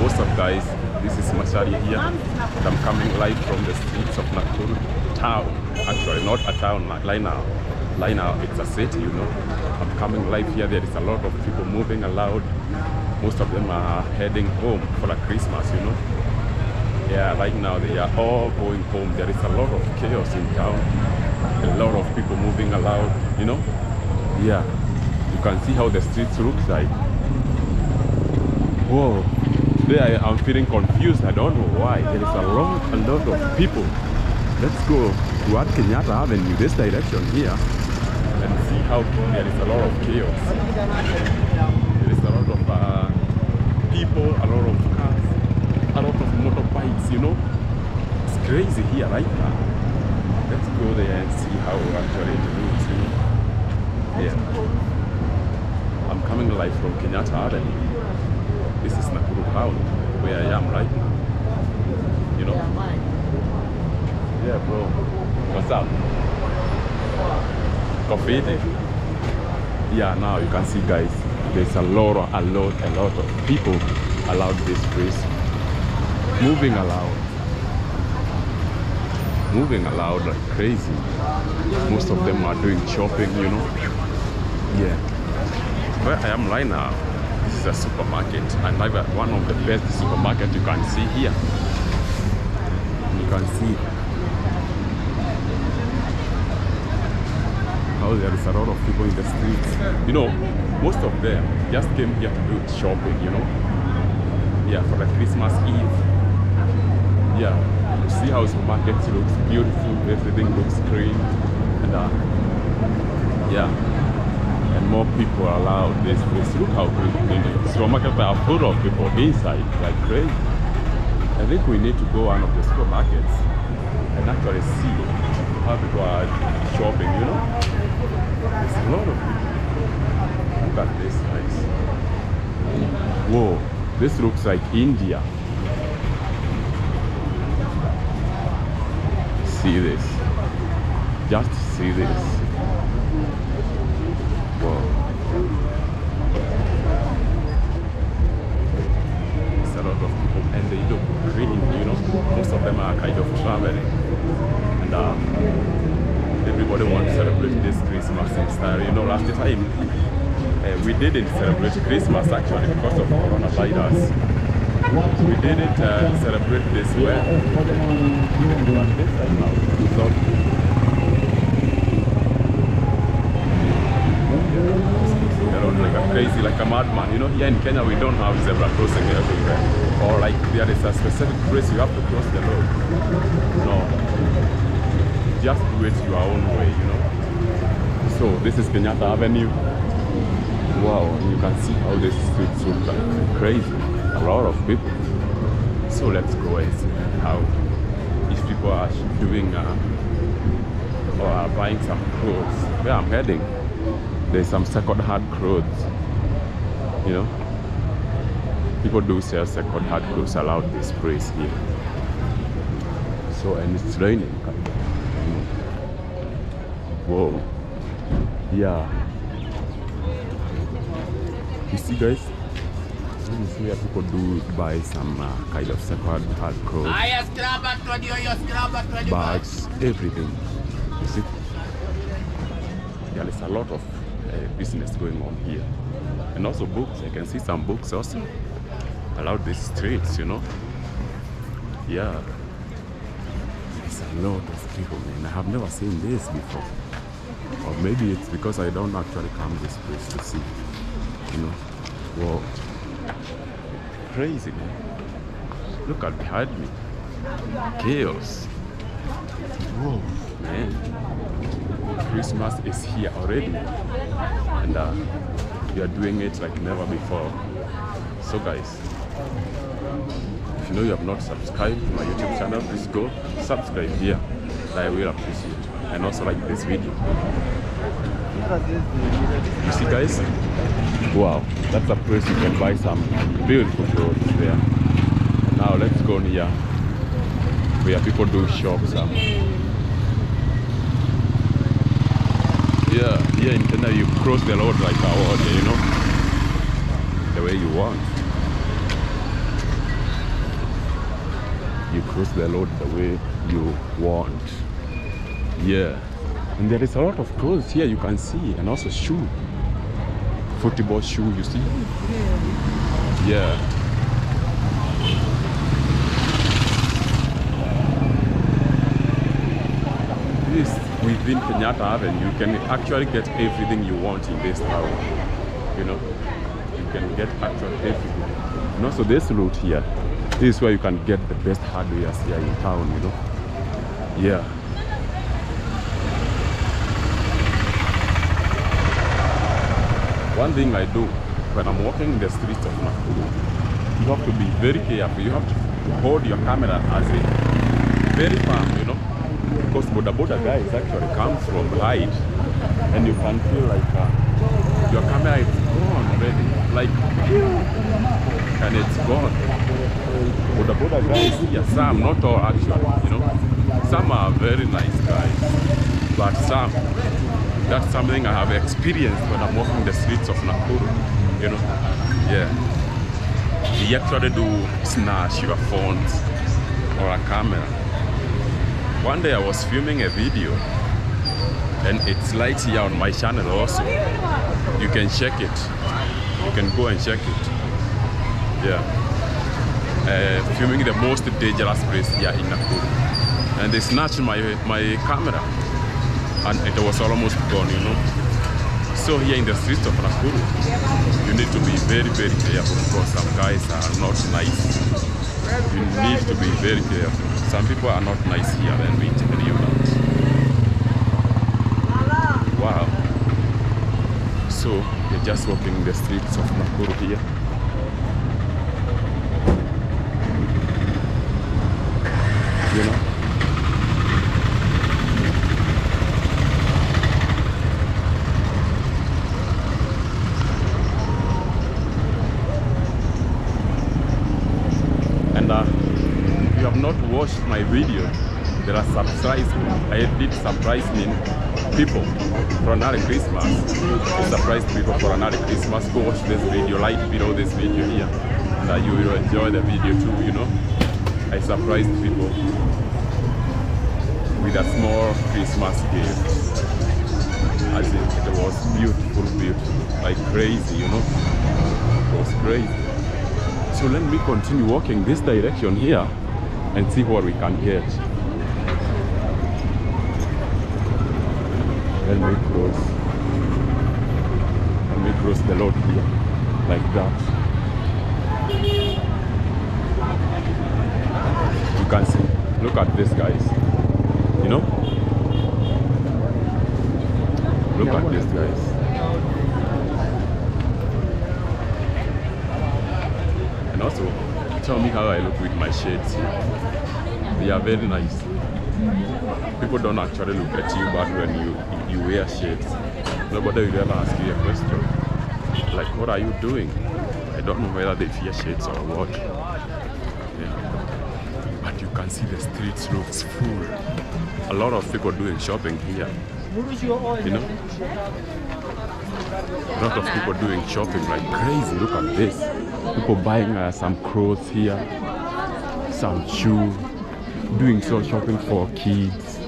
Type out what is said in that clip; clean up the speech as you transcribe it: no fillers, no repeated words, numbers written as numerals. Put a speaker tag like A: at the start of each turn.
A: What's up, guys? This is Mashari here, and I'm coming live from the streets of Nakuru town. Actually, not a town like Laina. Laina, it's a city, you know. I'm coming live here. There is a lot of people moving around. Most of them are heading home for the Christmas, you know. Yeah, right now they are all going home. There is a lot of chaos in town. A lot of people moving around, you know. Yeah, you can see how the streets look like. Whoa, today I'm feeling confused. I don't know why. There is a lot of people. Let's go toward Kenyatta Avenue, this direction here, and see how there is a lot of chaos. There is a lot of people, a lot of cars, a lot of motorbikes, you know. It's crazy here right now. Let's go there and see how actually it looks, you know. Yeah. I'm coming live from Kenyatta Avenue. This is Nakuru town, where I am right now. You know? Yeah, bro. What's up? Coffee? Yeah, now you can see, guys, there's a lot of people around this place. Moving around like crazy. Most of them are doing shopping, you know? Yeah. Where I am right now, this is a supermarket, and one of the best supermarkets you can see here. You can see how there is a lot of people in the streets. You know, most of them just came here to do shopping, you know. Yeah, for the Christmas Eve. Yeah, you see how supermarket looks beautiful, everything looks clean, and yeah. And more people are allowed this place. Look how big the supermarkets are full of people inside, like crazy. I think we need to go one of the supermarkets and actually see how people are shopping, you know? There's a lot of people. Look at this, guys. Whoa, this looks like India. See this. Just see this. Wow. It's a lot of people and they look green, you know. Most of them are kind of traveling. And everybody wants to celebrate this Christmas in style. You know, last time we didn't celebrate Christmas actually because of coronavirus. We didn't celebrate this well. But this time now, it's all good. Like a crazy, like a madman. You know, here in Kenya we don't have zebra crossing everywhere, or like there is a specific place you have to cross the road. No, just do it your own way, you know. So this is Kenyatta Avenue. Wow, and you can see how this streets look like crazy. A lot of people. So let's go and see how these people are doing or are buying some clothes. Where I'm heading, there's some second-hand clothes, you know. People do sell second-hand clothes around this place here. So, and it's raining. Whoa. Yeah. You see, guys? This is where people do buy some kind of second-hand clothes. Bags, everything. You see? There is a lot of business going on here, and also books. I can see some books also around these streets, you know. Yeah, there's a lot of people, man. I have never seen this before, or maybe it's because I don't actually come this place to see, you know. Whoa, crazy, man. Look at behind me, chaos. Whoa, man. Christmas is here already, and we are doing it like never before. So guys, if you know you have not subscribed to my YouTube channel, please go subscribe here. I will appreciate it. And also like this video. You see, guys? Wow, that's a place you can buy some beautiful clothes there. Now let's go here where people do shop some. Yeah, here in Kenya you cross the road like a order, you know, the way you want. cross the road the way you want. Yeah. And there is a lot of clothes here you can see, and also shoe. Football shoe, you see? Yeah. This within Kenyatta Avenue, you can actually get everything you want in this town. You know, you can get actually everything. And also this route here, this is where you can get the best hardware here in town, you know. Yeah. One thing I do when I'm walking in the streets of Nakuru, you have to be very careful. You have to hold your camera as a very firm, you know, because boda guys actually comes from right, and you can feel like your camera is gone already, like, and it's gone. Boda guys here, some, not all actually, you know, some are very nice guys, but some. That's something I have experienced when I'm walking the streets of Nakuru, you know. Yeah. They actually do snatch your phones or a camera. One day I was filming a video, and it's right here on my channel also. You can check it. You can go and check it. Yeah. Filming the most dangerous place here in Nakuru. And they snatched my camera. And it was almost gone, you know. So here in the streets of Nakuru, you need to be very, very careful because some guys are not nice. You need to be very careful. Some people are not nice here, and we tell you that. Wow. So you're just walking the streets of Nakuru here. You know. If you have not watched my video, there are I did surprising people for another Christmas. I surprised people for another Christmas. Go watch this video, like below this video here, and you will enjoy the video too, you know. I surprised people with a small Christmas gift. As it was beautiful, like crazy, you know. It was crazy. So let me continue walking this direction here and see what we can get. Let me cross the road here, like that. You can see, look at this, guys. You know? Look at this, guys. And also, tell me how I look with my shades here. They are very nice. People don't actually look at you bad when you wear shades. Nobody will ever ask you a question. Like, what are you doing? I don't know whether they fear shades or what. Yeah. But you can see the streets looks full. A lot of people doing shopping here. You know? A lot of people doing shopping like crazy. Look at this. People buying some clothes here, some shoes, doing some shopping for kids.